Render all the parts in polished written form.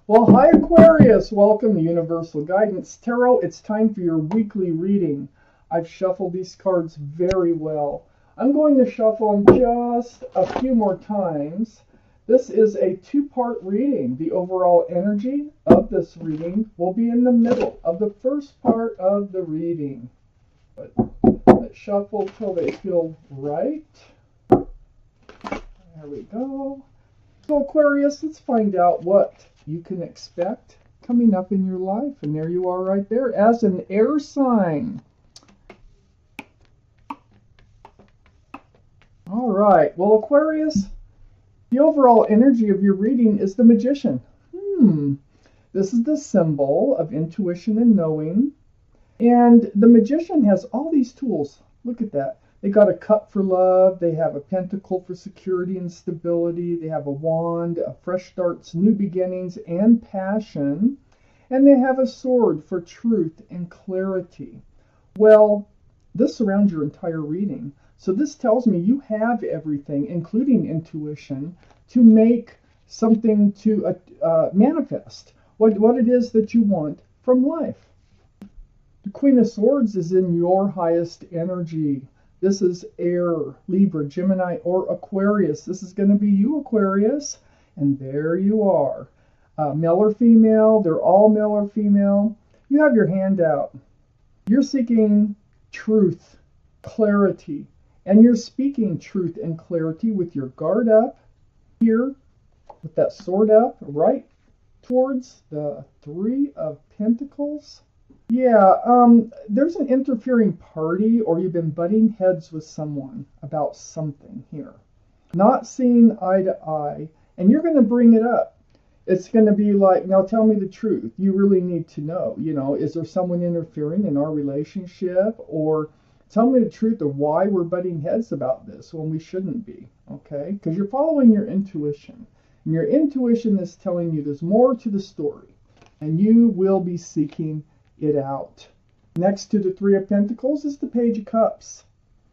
Well, hi Aquarius! Welcome to Universal Guidance Tarot. It's time for your weekly reading. I've shuffled these cards very well. I'm going to shuffle them just a few more times. This is a two-part reading. The overall energy of this reading will be in the middle of the first part of the reading. But let's shuffle till they feel right. There we go. So Aquarius, let's find out what you can expect coming up in your life. And there you are right there as an air sign. All right. Well, Aquarius, the overall energy of your reading is the Magician. This is the symbol of intuition and knowing. And the Magician has all these tools. Look at that. They got a cup for love. They have a pentacle for security and stability. They have a wand, a fresh starts, new beginnings, and passion. And they have a sword for truth and clarity. Well, this surrounds your entire reading. So this tells me you have everything, including intuition, to make something to manifest what it is that you want from life. The Queen of Swords is in your highest energy. This is air, Libra, Gemini, or Aquarius. This is going to be you, Aquarius. And there you are. Male or female, they're all male or female. You have your hand out. You're seeking truth, clarity, and you're speaking truth and clarity with your guard up here, with that sword up, right towards the Three of Pentacles. Yeah, there's an interfering party, or you've been butting heads with someone about something here. Not seeing eye to eye, and you're going to bring it up. It's going to be like, now tell me the truth. You really need to know, is there someone interfering in our relationship? Or tell me the truth of why we're butting heads about this when we shouldn't be, okay? Because you're following your intuition. And your intuition is telling you there's more to the story. And you will be seeking it out. Next to the Three of Pentacles is the Page of Cups.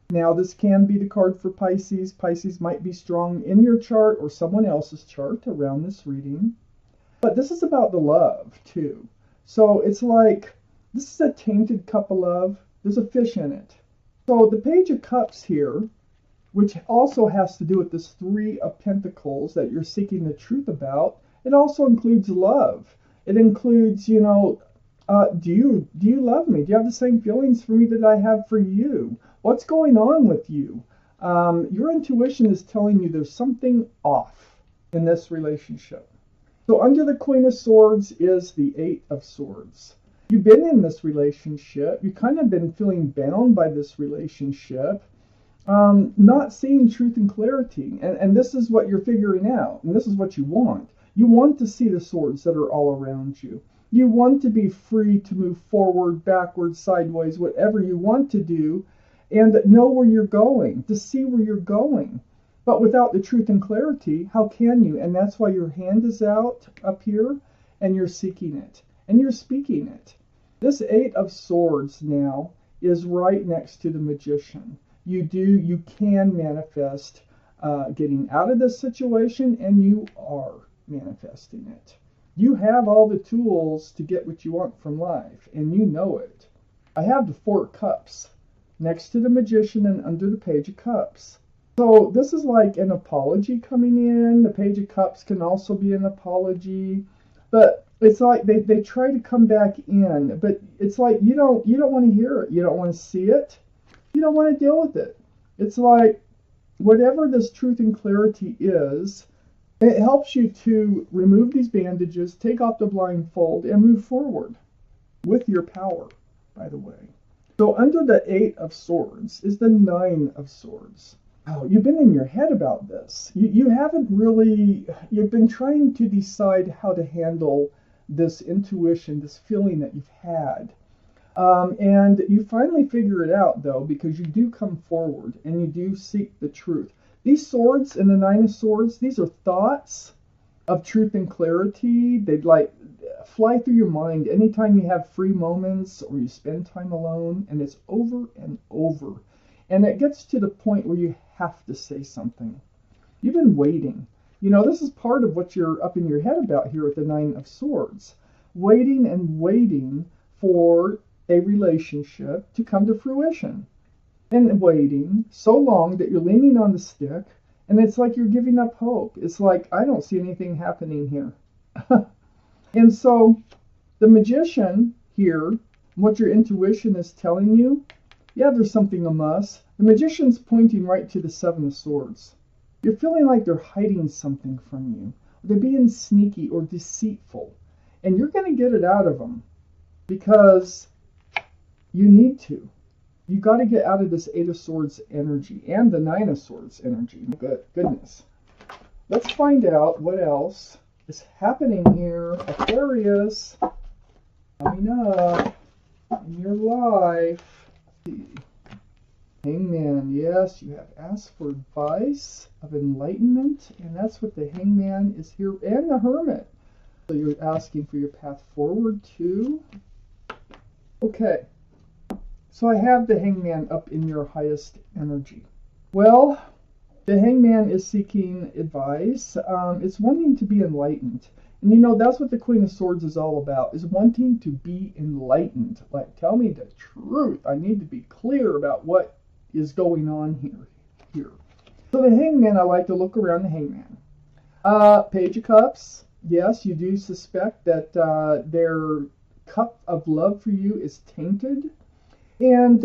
Now this can be the card for Pisces. Pisces might be strong in your chart or someone else's chart around this reading. But this is about the love too. So it's like, this is a tainted cup of love. There's a fish in it. So the Page of Cups here, which also has to do with this Three of Pentacles that you're seeking the truth about, it also includes love. It includes, do you love me? Do you have the same feelings for me that I have for you? What's going on with you? Your intuition is telling you there's something off in this relationship. So under the Queen of Swords is the Eight of Swords. You've been in this relationship. You've kind of been feeling bound by this relationship. Not seeing truth and clarity. And this is what you're figuring out. And this is what you want. You want to see the swords that are all around you. You want to be free to move forward, backwards, sideways, whatever you want to do, and know where you're going, to see where you're going. But without the truth and clarity, how can you? And that's why your hand is out up here, and you're seeking it, and you're speaking it. This Eight of Swords now is right next to the Magician. You can manifest getting out of this situation, and you are manifesting it. You have all the tools to get what you want from life, and you know it. I have the Four Cups next to the Magician and under the Page of Cups. So this is like an apology coming in. The Page of Cups can also be an apology, but it's like they try to come back in, but it's like you don't want to hear it. You don't want to see it. You don't want to deal with it. It's like whatever this truth and clarity is, it helps you to remove these bandages, take off the blindfold, and move forward with your power, by the way. So under the Eight of Swords is the Nine of Swords. Oh, you've been in your head about this. You haven't really, you've been trying to decide how to handle this intuition, this feeling that you've had. And you finally figure it out, though, because you do come forward and you do seek the truth. These swords and the Nine of Swords, these are thoughts of truth and clarity. They'd like fly through your mind anytime you have free moments or you spend time alone, and it's over and over. And it gets to the point where you have to say something. You've been waiting. You know, this is part of what you're up in your head about here with the Nine of Swords. Waiting and waiting for a relationship to come to fruition. And waiting so long that you're leaning on the stick, and it's like you're giving up hope. It's like, I don't see anything happening here. And so the Magician here, what your intuition is telling you, yeah, there's something amiss. The Magician's pointing right to the Seven of Swords. You're feeling like they're hiding something from you. They're being sneaky or deceitful. And you're going to get it out of them because you need to. You got to get out of this Eight of Swords energy and the Nine of Swords energy. Goodness. Let's find out what else is happening here. Aquarius, coming up in your life. Hangman, yes, you have asked for advice of enlightenment, and that's what the Hangman is here, and the Hermit. So you're asking for your path forward too. Okay, so I have the Hangman up in your highest energy. Well, the Hangman is seeking advice. It's wanting to be enlightened. And you know, that's what the Queen of Swords is all about, is wanting to be enlightened. Like, tell me the truth. I need to be clear about what is going on here. So the Hangman, I like to look around the Hangman. Page of Cups. Yes, you do suspect that their cup of love for you is tainted. And,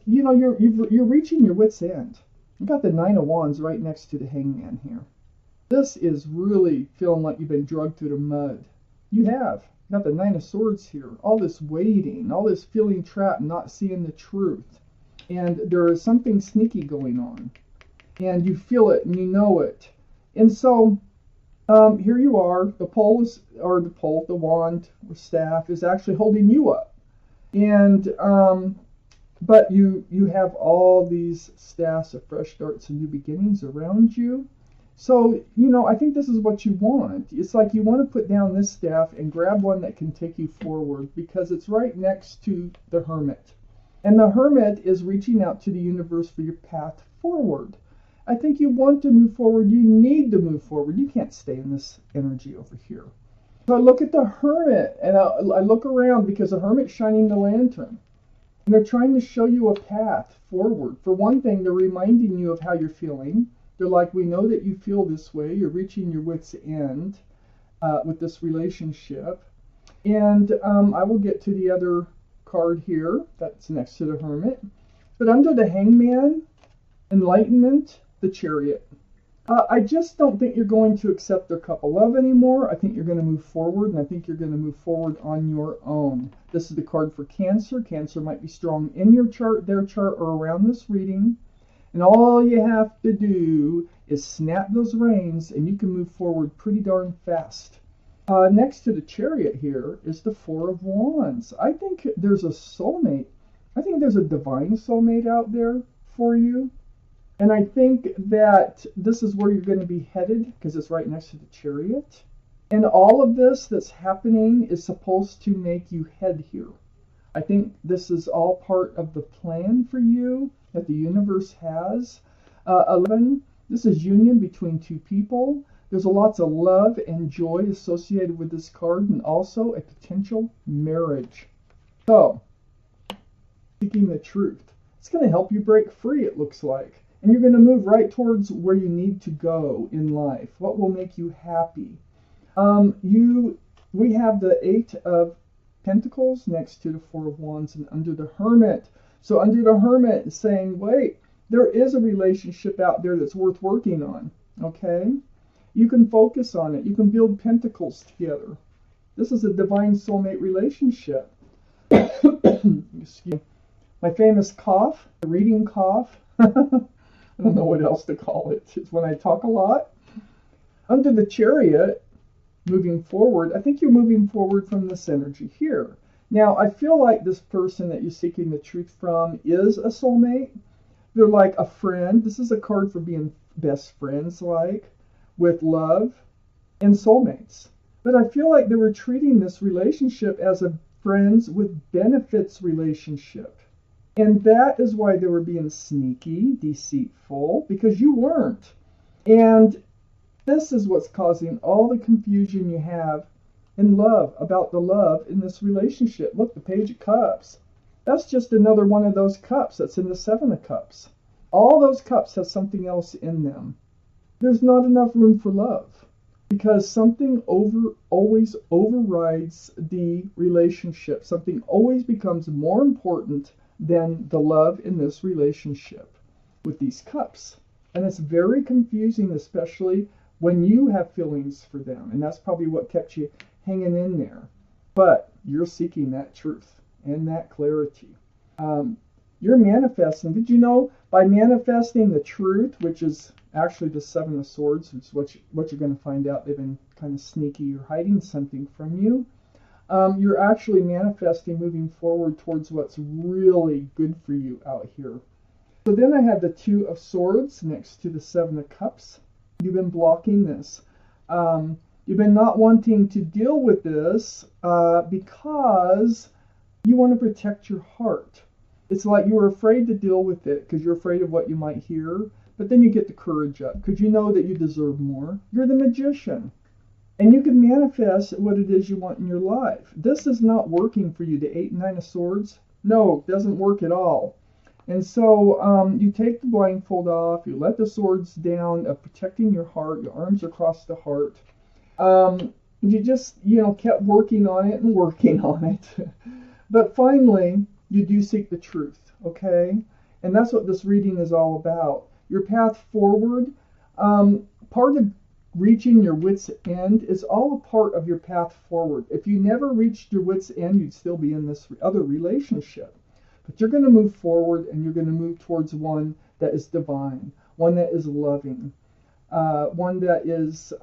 you know, you're reaching your wit's end. You got the Nine of Wands right next to the Hangman here. This is really feeling like you've been drugged through the mud. You have. You got the Nine of Swords here. All this waiting, all this feeling trapped, not seeing the truth. And there is something sneaky going on. And you feel it and you know it. And so, here you are. The pole is, or the wand or staff is actually holding you up. And, but you have all these staffs of fresh starts and new beginnings around you. So, you know, I think this is what you want. It's like you want to put down this staff and grab one that can take you forward because it's right next to the Hermit. And the Hermit is reaching out to the universe for your path forward. I think you want to move forward. You need to move forward. You can't stay in this energy over here. So I look at the Hermit and I look around because the Hermit's shining the lantern. And they're trying to show you a path forward. For one thing, they're reminding you of how you're feeling. They're like, we know that you feel this way. You're reaching your wit's end with this relationship. And I will get to the other card here that's next to the Hermit. But under the Hangman, Enlightenment, the Chariot. I just don't think you're going to accept their cup of love anymore. I think you're going to move forward, and I think you're going to move forward on your own. This is the card for Cancer. Cancer might be strong in your chart, their chart, or around this reading. And all you have to do is snap those reins, and you can move forward pretty darn fast. Next to the Chariot here is the Four of Wands. I think there's a soulmate. I think there's a divine soulmate out there for you. And I think that this is where you're going to be headed because it's right next to the Chariot. And all of this that's happening is supposed to make you head here. I think this is all part of the plan for you that the universe has. 11, this is union between two people. There's lots of love and joy associated with this card, and also a potential marriage. So, seeking the truth. It's going to help you break free, it looks like. And you're going to move right towards where you need to go in life. What will make you happy? We have the Eight of Pentacles next to the Four of Wands and under the Hermit. So under the Hermit is saying, wait, there is a relationship out there that's worth working on. Okay? You can focus on it. You can build pentacles together. This is a divine soulmate relationship. Excuse me. My famous cough, the reading cough. I don't know what else to call it. It's when I talk a lot. Under the Chariot, moving forward, I think you're moving forward from this energy here. Now, I feel like this person that you're seeking the truth from is a soulmate. They're like a friend. This is a card for being best friends, like, with love and soulmates. But I feel like they were treating this relationship as a friends with benefits relationship. And that is why they were being sneaky, deceitful, because you weren't. And This is what's causing all the confusion you have in love, about the love in this relationship. Look, the Page of Cups. That's just another one of those cups that's in the Seven of Cups. All those cups have something else in them. There's not enough room for love because something always overrides the relationship. Something always becomes more important than the love in this relationship with these cups. And it's very confusing, especially when you have feelings for them. And that's probably what kept you hanging in there. But you're seeking that truth and that clarity. You're manifesting. Did you know by manifesting the truth, which is actually the Seven of Swords, which is what you're going to find out, they've been kind of sneaky or hiding something from you. You're actually manifesting, moving forward towards what's really good for you out here. So then I have the Two of Swords next to the Seven of Cups. You've been blocking this. You've been not wanting to deal with this because you want to protect your heart. It's like you were afraid to deal with it because you're afraid of what you might hear. But then you get the courage up because you know that you deserve more. You're the magician. And you can manifest what it is you want in your life. This is not working for you, the 8 and 9 of Swords. No, it doesn't work at all. And so you take the blindfold off. You let the swords down of protecting your heart. Your arms across the heart. You just, kept working on it and working on it. But finally, you do seek the truth, okay? And that's what this reading is all about. Your path forward, part of reaching your wit's end is all a part of your path forward. If you never reached your wit's end, you'd still be in this other relationship. But you're going to move forward and you're going to move towards one that is divine, one that is loving, one that is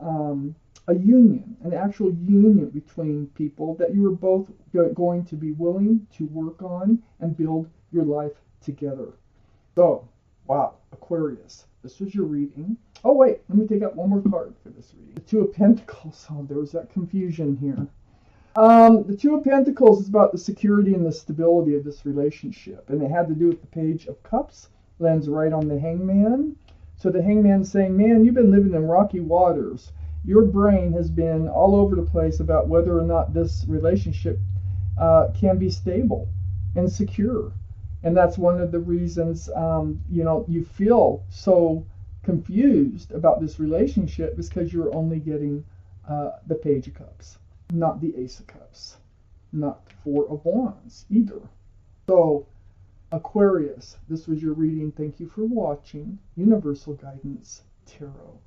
a union, an actual union between people that you are both going to be willing to work on and build your life together. So, wow, Aquarius, this was your reading. Oh, wait, let me take out one more card for this reading. The Two of Pentacles. Oh, there was that confusion here. The Two of Pentacles is about the security and the stability of this relationship. And it had to do with the Page of Cups. Lands right on the Hangman. So the Hangman's saying, man, you've been living in rocky waters. Your brain has been all over the place about whether or not this relationship can be stable and secure. And that's one of the reasons, you feel so confused about this relationship is because you're only getting the Page of Cups, not the Ace of Cups, not the Four of Wands either. So, Aquarius, this was your reading. Thank you for watching. Universal Guidance Tarot.